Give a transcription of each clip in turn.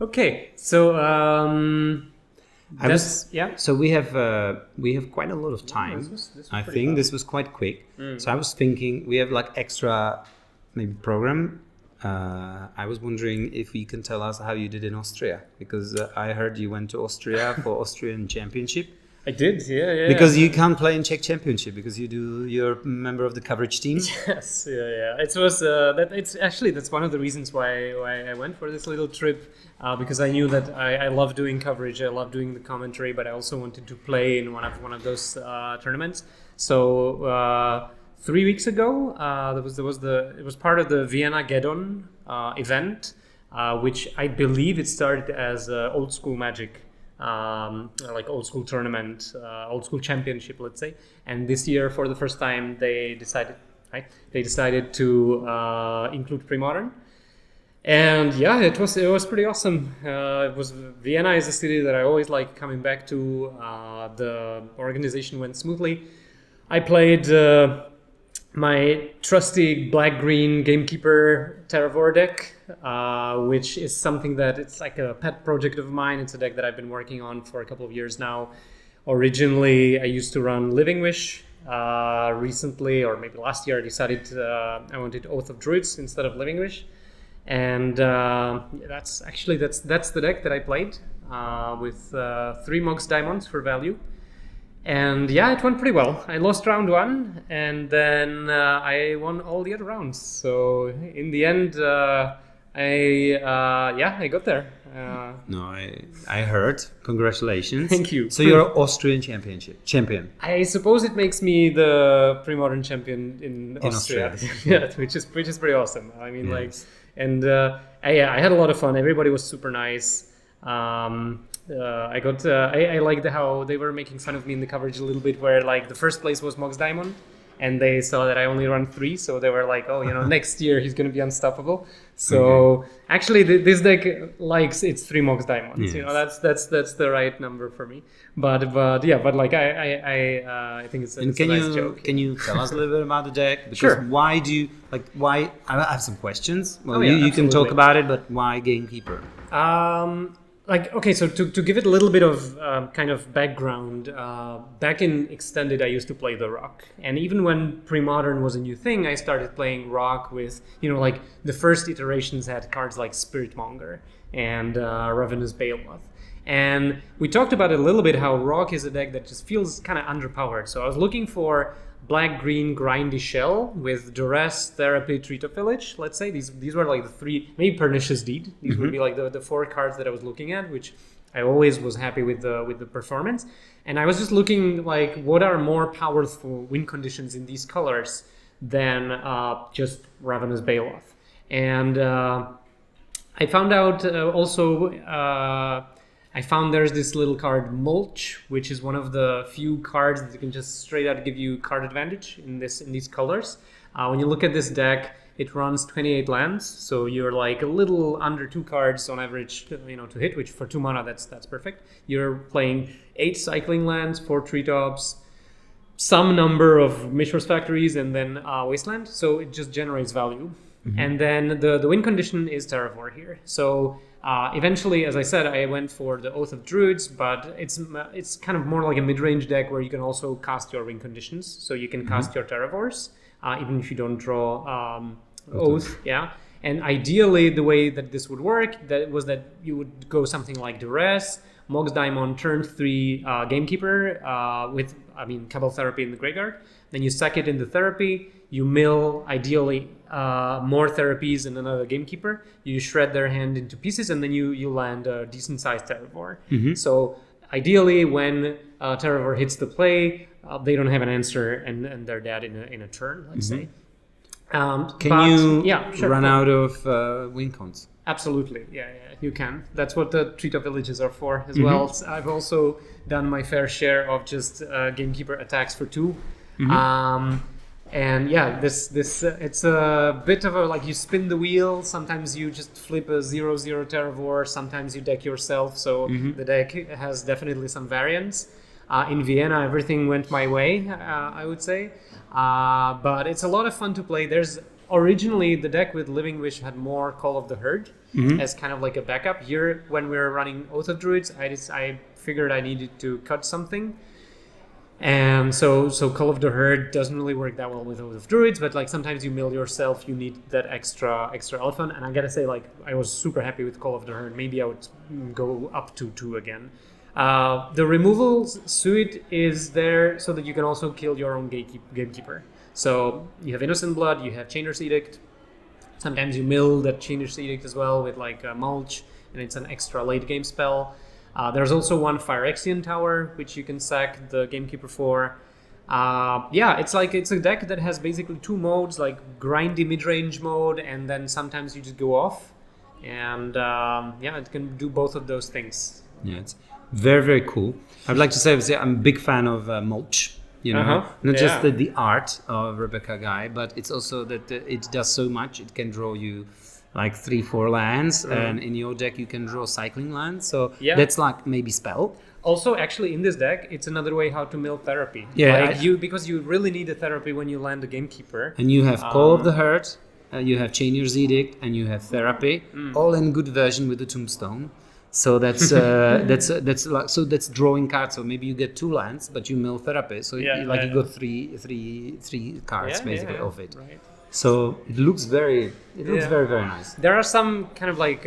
Okay, so So we have quite a lot of time. This was I pretty think fast. this was quite quick. So I was thinking we have like extra maybe program. I was wondering if you can tell us how you did in Austria, because I heard you went to Austria for Austrian Championship. I did, yeah. Because you can't play in Czech Championship because you're a member of the coverage team. Yes, yeah. That's one of the reasons why I went for this little trip, because I knew that I love doing coverage, I love doing the commentary, but I also wanted to play in one of those tournaments. So 3 weeks ago, it was part of the Vienna Geddon event, which I believe it started as old school Magic. Like old school tournament, old school championship, let's say. And this year, for the first time, they decided to include Premodern. And yeah, it was pretty awesome. Vienna is a city that I always like coming back to. The organization went smoothly. I played my trusty black-green Gamekeeper Terravor deck, which is something that it's like a pet project of mine. It's a deck that I've been working on for a couple of years now. Originally, I used to run Living Wish. Recently, or maybe last year, I decided I wanted Oath of Druids instead of Living Wish. And that's the deck that I played with 3 Mox Diamonds for value. And yeah, it went pretty well. I lost round 1, and then I won all the other rounds. So in the end, I got there. I heard. Congratulations. Thank you. So you're Austrian champion. I suppose it makes me the Premodern champion in Austria. Yeah, which is pretty awesome. I mean, Yes. I had a lot of fun. Everybody was super nice. I liked how they were making fun of me in the coverage a little bit, where like the first place was Mox Diamond, and they saw that I only run 3, so they were like, next year he's going to be unstoppable. So actually, this deck likes its 3 Mox Diamonds. Yes. That's the right number for me. But like I think it's a nice joke. Can you tell us a little bit about the deck? Because Sure. why? I have some questions. Well, yeah, you can talk absolutely. about it, but why Gamekeeper? So to give it a little bit of kind of background, back in Extended, I used to play the Rock. And even when Premodern was a new thing, I started playing Rock with, like the first iterations had cards like Spiritmonger and Ravenous Behemoth. And we talked about it a little bit, how Rock is a deck that just feels kind of underpowered. So I was looking for black-green grindy shell with Duress, Therapy, Treat of Village, let's say. These were like the 3, maybe Pernicious Deed. These would be like the 4 cards that I was looking at, which I always was happy with the performance. And I was just looking like, what are more powerful win conditions in these colors than just Ravenous Behemoth? And I found out I found there's this little card Mulch, which is one of the few cards that can just straight out give you card advantage in these colors. When you look at this deck, it runs 28 lands, so you're like a little under 2 cards on average, to hit, which for 2 mana that's perfect. You're playing 8 cycling lands, 4 treetops, some number of Mishra's Factories, and then Wasteland. So it just generates value. And then the win condition is Terravor here. So eventually, as I said, I went for the Oath of Druids, but it's kind of more like a mid-range deck where you can also cast your win conditions. So you can cast your Terravors, even if you don't draw Oath. Yeah. And ideally, the way that this would work was that you would go something like Duress, Mox Diamond, turn 3 Gamekeeper with Cabal Therapy in the graveyard. Then you sack it into Therapy. You mill, ideally, more therapies and another Gamekeeper. You shred their hand into pieces, and then you land a decent-sized Terravor. So ideally, when Terravor hits the play, they don't have an answer, and they're dead in a turn, let's say. Can you run out of win cons? Absolutely, yeah, you can. That's what the Treat of Villages are for as well. I've also done my fair share of just Gamekeeper attacks for 2. And yeah, this it's a bit of a, like, you spin the wheel. Sometimes you just flip a 0/0 Terravor. Sometimes you deck yourself. So the deck has definitely some variance. In Vienna, everything went my way, I would say. But it's a lot of fun to play. There's originally the deck with Living Wish had more Call of the Herd as kind of like a backup. Here, when we were running Oath of Druids, I figured I needed to cut something. And so Call of the Herd doesn't really work that well with Oath of Druids, but like sometimes you mill yourself, you need that extra elephant. And I gotta say, like, I was super happy with Call of the Herd. Maybe I would go up to 2 again. The removal suite is there so that you can also kill your own gamekeeper. So you have Innocent Blood, you have Chainer's Edict. Sometimes you mill that Chainer's Edict as well with like Mulch, and it's an extra late game spell. There's also one Phyrexian Tower, which you can sack the Gamekeeper for. It's a deck that has basically 2 modes, like grindy mid-range mode, and then sometimes you just go off. And it can do both of those things. Yeah, it's very, very cool. I'd like to say I'm a big fan of Mulch. Not just the art of Rebecca Guy, but it's also that it does so much. It can draw you like 3-4 lands, and in your deck you can draw cycling lands. So that's like maybe spell. Also, actually, in this deck, it's another way how to mill therapy. Yeah, because you really need a therapy when you land a Gamekeeper. And you have Call of the Herd, you have Chainer's Edict, and you have Therapy, all in good version with the Tombstone. So that's that's drawing cards. So maybe you get 2 lands, but you mill Therapy. So you got three cards basically of it. Right. So it looks very very nice. There are some kind of like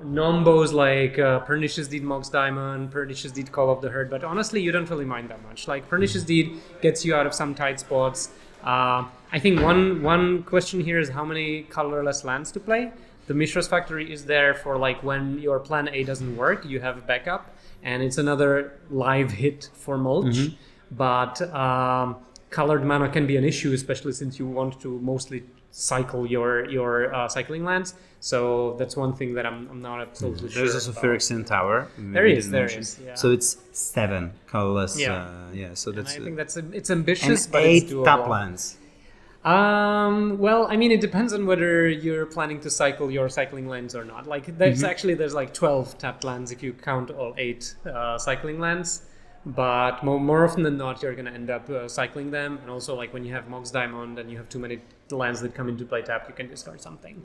nombos like Pernicious Deed Mox Diamond, Pernicious Deed Call of the Herd, but honestly you don't really mind that much. Like Pernicious Deed gets you out of some tight spots. I think one question here is how many colorless lands to play. The Mishra's Factory is there for like when your plan A doesn't work, you have a backup, and it's another live hit for Mulch. But colored mana can be an issue, especially since you want to mostly cycle your cycling lands. So that's one thing that I'm not absolutely sure. There's also Phyrexian Tower. There is. Yeah. So it's 7 colorless. So that's. And I think it's ambitious, and but 8 it's doable. tap lands. Well, I mean, it depends on whether you're planning to cycle your cycling lands or not. Like, there's like 12 tapped lands if you count all 8 cycling lands. But more often than not, you're going to end up cycling them. And also, like, when you have Mox Diamond and you have too many lands that come into play tapped, you can discard something.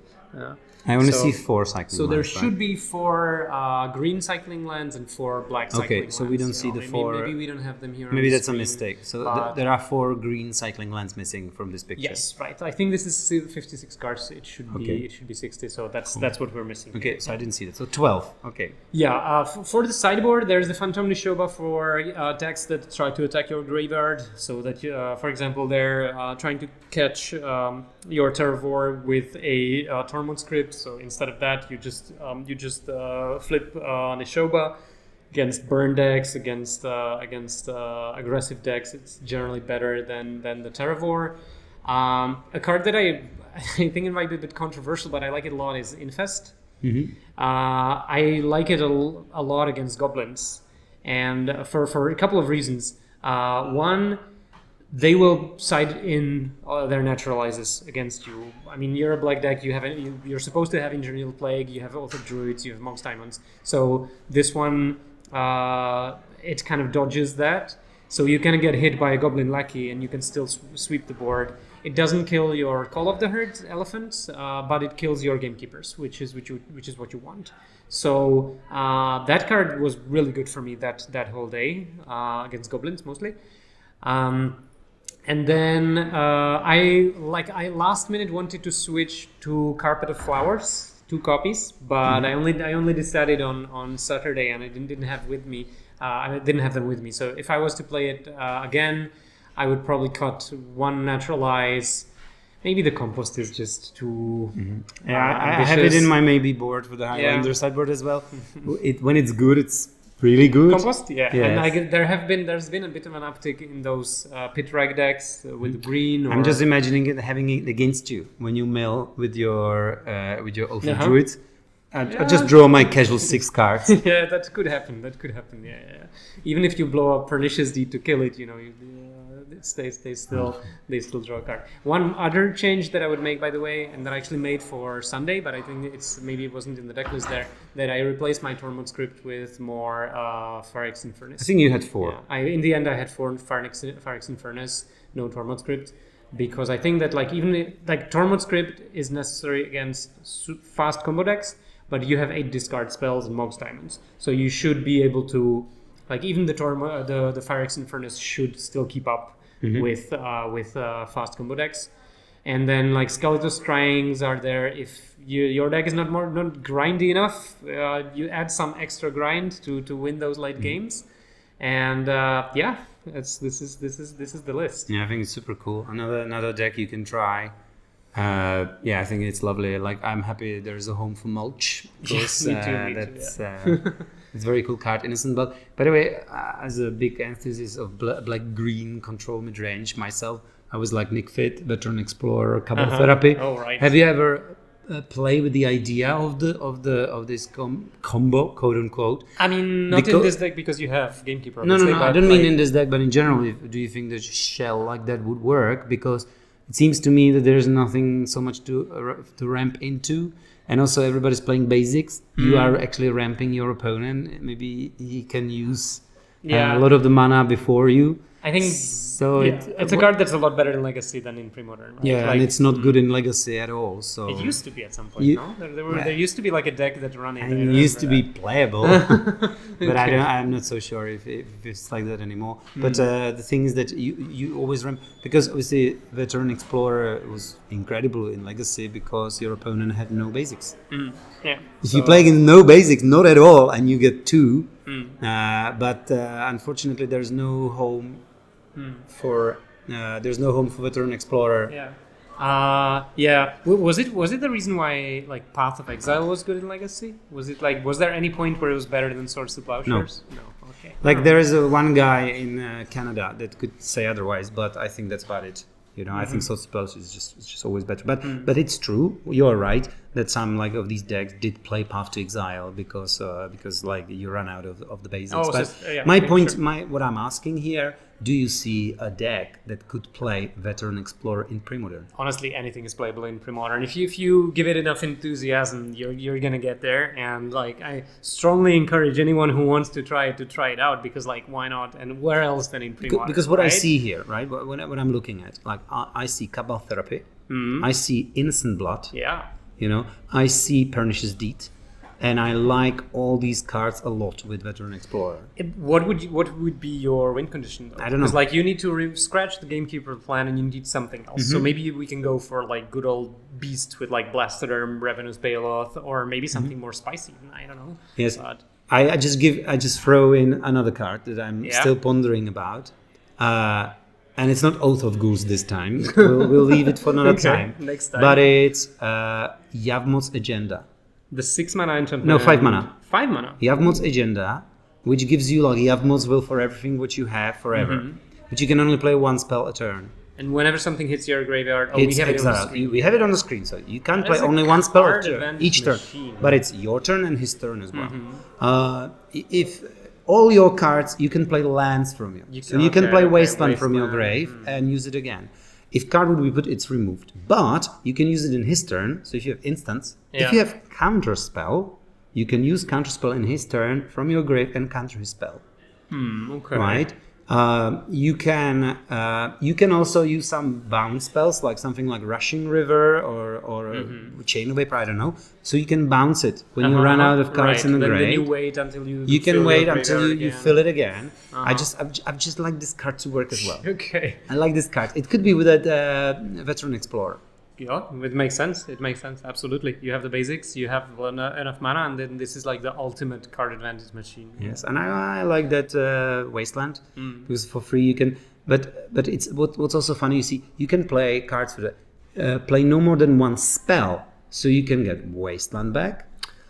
I only see 4 cycling lands. So there should be 4 green cycling lands and 4 black cycling lands. Okay, so we don't see the 4... Maybe we don't have them here. Maybe that's a mistake. So there are 4 green cycling lands missing from this picture. Yes, right. I think this is 56 cards. It should be 60. So that's what we're missing. Okay, so I didn't see that. So 12. Okay. Yeah. For the sideboard, there's the Phantom Nishoba for decks that try to attack your graveyard. So that, for example, they're trying to catch your Terravor with a Tormund script. So instead of that, you just flip Nishoba against burn decks, against aggressive decks. It's generally better than the Terravor. A card that I think it might be a bit controversial, but I like it a lot is Infest. I like it a lot against goblins, and for a couple of reasons. One, they will side in their naturalizes against you. I mean, you're a black deck. You're supposed to have Engineer Plague. You have Oath of Druids. You have Mox Diamonds. So this one, it kind of dodges that. So you can get hit by a Goblin Lackey, and you can still sweep the board. It doesn't kill your Call of the Herd elephants, but it kills your Gamekeepers, which is what you want. So that card was really good for me that whole day against goblins mostly. And then I last minute wanted to switch to Carpet of Flowers, 2 copies, but I only decided on Saturday, and I didn't have with me. I didn't have them with me. So if I was to play it again, I would probably cut 1 naturalize. Maybe the Compost is just too I have it in my maybe board for the Highlander sideboard as well. When it's good, it's really good. Compost, yeah. Yes. And there's been a bit of an uptick in those pit rag decks with the green. I'm just imagining it having it against you when you mill with your Oath of Druids. I just draw my casual 6 cards. Yeah, that could happen. Yeah. Even if you blow up Pernicious Deed to kill it, they still draw a card. One other change that I would make, by the way, and that I actually made for Sunday, but I think it wasn't in the deck list there, that I replaced my Tormund script with more Phyrexian Furnace. I think you had 4. Yeah. In the end, I had 4 Phyrexian Furnace, no Tormund script. because I think that like even like Tormod script is necessary against fast combo decks, but you have 8 discard spells and Mox Diamonds, so you should be able to like even the the Phyrex Infernus should still keep up with fast combo decks. And then like Skeletal Strings are there if your deck is not grindy enough. You add some extra grind to win those late games, and this is the list. Yeah, I think it's super cool. Another deck you can try. I think it's lovely. Like I'm happy there's a home for Mulch. Because, me too. It's a very cool card, Innocent. But by the way, as a big enthusiast of black green control mid range myself, I was like Nick Fit, Veteran Explorer, Cabal Therapy. Oh, right. Have you ever play with the idea of this combo, quote unquote? I mean, not in this deck because you have Gamekeeper. No. I don't mean in this deck, but in general. Do you think that shell like that would work? Because it seems to me that there's nothing so much to ramp into, and also everybody's playing basics. You are actually ramping your opponent. Maybe he can use a lot of the mana before you. I think so. It's a card that's a lot better in Legacy than in Premodern. Right? Yeah, and it's not good in Legacy at all. So it used to be at some point. No, there used to be like a deck that ran it. And it used to be playable, but I'm not so sure if it's like that anymore. But the thing is that you always ramp, because obviously Veteran Explorer was incredible in Legacy because your opponent had no basics. If you play against no basics, not at all, and you get 2. But unfortunately, there's no home for Veteran Explorer. Was it the reason why like Path of Exile was good in Legacy? Was there any point where it was better than Swords to Plowshares? No. Okay. Like there is one guy in Canada that could say otherwise, but I think that's about it. I think Swords to Plowshares is just always better. But it's true. You're right that some like of these decks did play Path to Exile because like you run out of the basics. What I'm asking here, do you see a deck that could play Veteran Explorer in Premodern? Honestly, anything is playable in Premodern. If you give it enough enthusiasm, you're gonna get there. And like I strongly encourage anyone who wants to try it out, because like why not? And where else than in Premodern? Because what I see here, right? What I'm looking at, like I see Cabal Therapy, I see Innocent Blood. Yeah. I see Pernicious Deed, and I like all these cards a lot with Veteran Explorer. What would be your win condition, though? I don't know. Because like you need to scratch the Gamekeeper plan, and you need something else. So maybe we can go for like good old Beast with like Blastoderm, Ravenous Baloth, or maybe something more spicy. I don't know. Yes. But I just throw in another card that I'm still pondering about. And it's not Oath of Ghouls this time. We'll leave it for another time. Next time. But it's Yavmot's Agenda. The 6 mana enchantment. No, 5 mana. 5 mana. Yavmot's Agenda, which gives you like Yavmot's Will for everything what you have forever. But you can only play 1 spell a turn. And whenever something hits your graveyard, we have it on the screen. We have it on the screen, so you can't play only 1 spell each turn. But it's your turn and his turn as well. If all your cards, you can play lands from you. You can play Wasteland from your grave and use it again. If card would be put, it's removed. But you can use it in his turn. So if you have instants, if you have Counterspell, you can use Counterspell in his turn from your grave and counter his spell. Okay. Right? You can also use some bounce spells, like something like Rushing River or Chain of Vapor, I don't know. So you can bounce it when you run out of cards in the grave. Then you wait until you can wait until you fill it again. I just like this card to work as well. Okay. I like this card. It could be with a Veteran Explorer. Yeah, it makes sense. It makes sense. Absolutely. You have the basics, you have enough mana, and then this is like the ultimate card advantage machine. Yes, and I like that Wasteland because for free you can. But it's what's also funny. You see, you can play cards with play no more than 1 spell, so you can get Wasteland back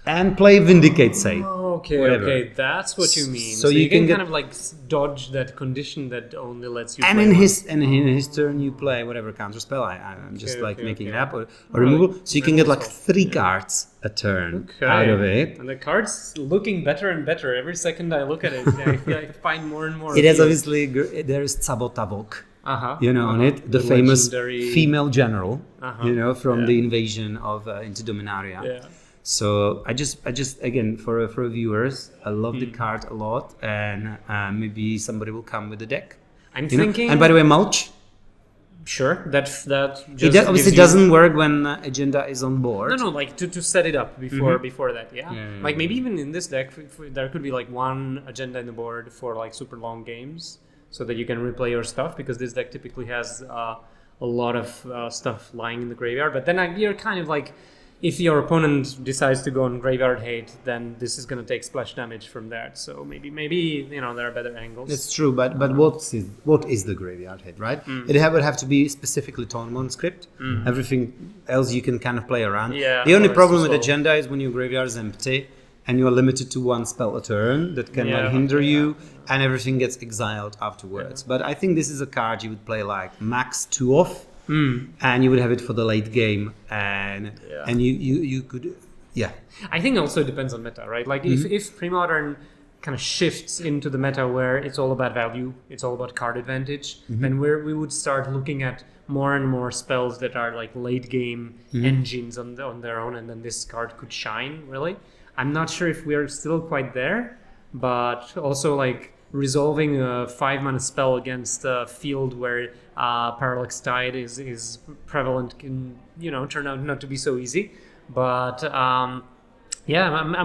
and play Vindicate, say. Okay, that's what you mean. So you can kind of like dodge that condition that only lets you. And in his turn, you play whatever counter spell. I'm just making it up or removal. So you can get like 3 cards a turn out of it. And the card's looking better and better every second I look at it. I find more and more. It has obviously there is Tsabotavok. On it, the famous female general. From the invasion of into Dominaria. Yeah. So I just again for viewers, I love the card a lot, and maybe somebody will come with the deck. I'm thinking. And by the way, Mulch. Sure, that just It obviously doesn't work when agenda is on board. No, like to set it up before that, like maybe even in this deck, there could be like one agenda in the board for like super long games, so that you can replay your stuff, because this deck typically has a lot of stuff lying in the graveyard. But then you're kind of like, if your opponent decides to go on graveyard hate, then this is going to take splash damage from that. So maybe there are better angles. It's true, but what is the graveyard hit, right? It would have to be specifically tournament script. Everything else you can kind of play around. Yeah, the only problem with agenda is when your graveyard is empty and you are limited to one spell a turn that can hinder you, and everything gets exiled afterwards. But I think this is a card you would play like max 2 off. And you would have it for the late game, and you could I think also it depends on meta, right? Like if Premodern kind of shifts into the meta where it's all about value, it's all about card advantage, then we would start looking at more and more spells that are like late game engines on their own, and then this card could shine. Really, I'm not sure if we're still quite there, but also like resolving a 5-mana spell against a field where Parallax Tide is prevalent can turn out not to be so easy. But I'm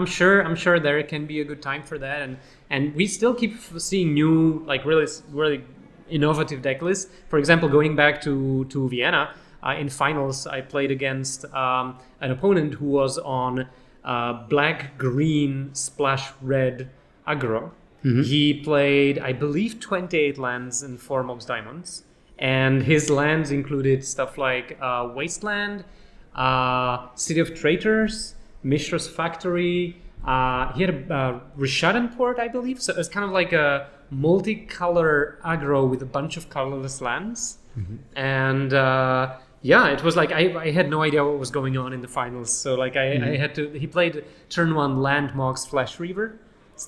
sure there can be a good time for that, and we still keep seeing new like really innovative deck lists. For example, going back to Vienna in finals, I played against an opponent who was on black green splash red aggro. He played, I believe, 28 lands and 4 Mox Diamonds. And his lands included stuff like Wasteland, City of Traitors, Mishra's Factory. He had a Rishadan Port, I believe. So it's kind of like a multicolor aggro with a bunch of colorless lands. And it was like I had no idea what was going on in the finals. So like I had to. He played turn 1 Land Mox Flash Reaver.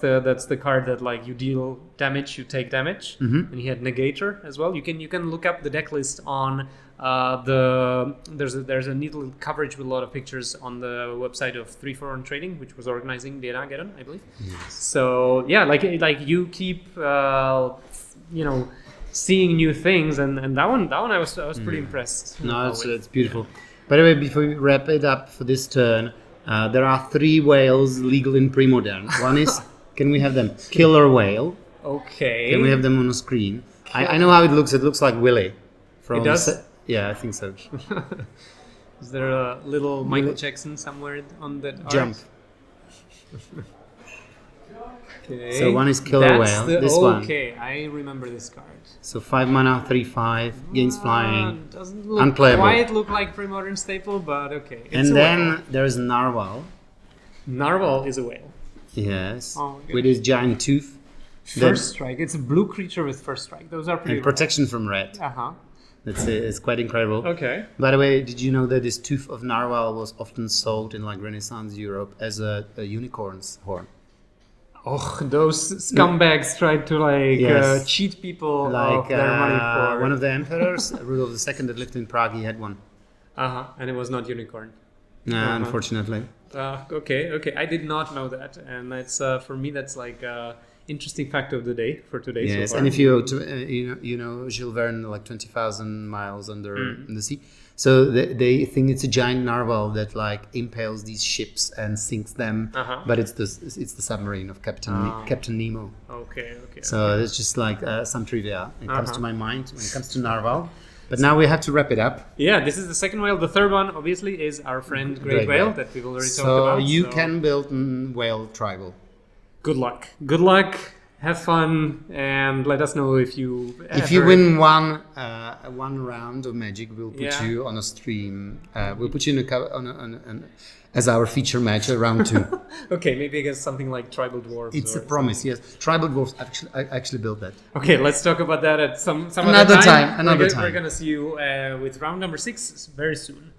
That's the card that like you deal damage, you take damage, and he had Negator as well. You can look up the deck list on there's a neat little coverage with a lot of pictures on the website of 341 Trading, which was organizing the Geddon, I believe. Yes. So like you keep seeing new things, and that one I was pretty impressed. No, it's beautiful. By the way, before we wrap it up for this turn, there are 3 whales legal in Premodern. One is, can we have them? Killer whale. Okay. Can we have them on the screen? I know how it looks. It looks like Willy. It does? Yeah, I think so. Is there a little Michael Jackson somewhere on that jump? Okay. So one is Killer Whale. This one. Okay, I remember this card. So 5 mana, 3/5, gains flying. Doesn't look unplayable. Quite look like Premodern staple, but okay. And then there's Narwhal. Narwhal is a whale. Yes. With his giant tooth. First strike. It's a blue creature with first strike. Those are pretty. And protection from red. It's quite incredible. Okay. By the way, did you know that this tooth of Narwhal was often sold in like Renaissance Europe as a unicorn's horn? Oh, those scumbags tried to cheat people of their money for... One of the emperors, Rudolf II, that lived in Prague, he had one. And it was not unicorn. Unfortunately. Okay. I did not know that, and that's for me that's like interesting fact of the day for today. Yes, so far. and if you Jules Verne, like 20,000 miles under the sea. So they think it's a giant narwhal that like impales these ships and sinks them, but it's the submarine of Captain Nemo. Okay. So it's just like some trivia. It comes to my mind when it comes to narwhal. But now we have to wrap it up. Yeah, this is the second whale. The third one, obviously, is our friend Great Whale that we've already talked about. So you can build whale tribal. Good luck. Good luck. Have fun, and let us know if you. If you win one round of Magic, we'll put you on a stream. We'll put you in as our feature match at round 2. Okay, maybe against something like Tribal Dwarves. It's a promise, yes. Tribal Dwarves. I actually built that. Okay, let's talk about that at some another time. We're gonna see you with round number 6 very soon.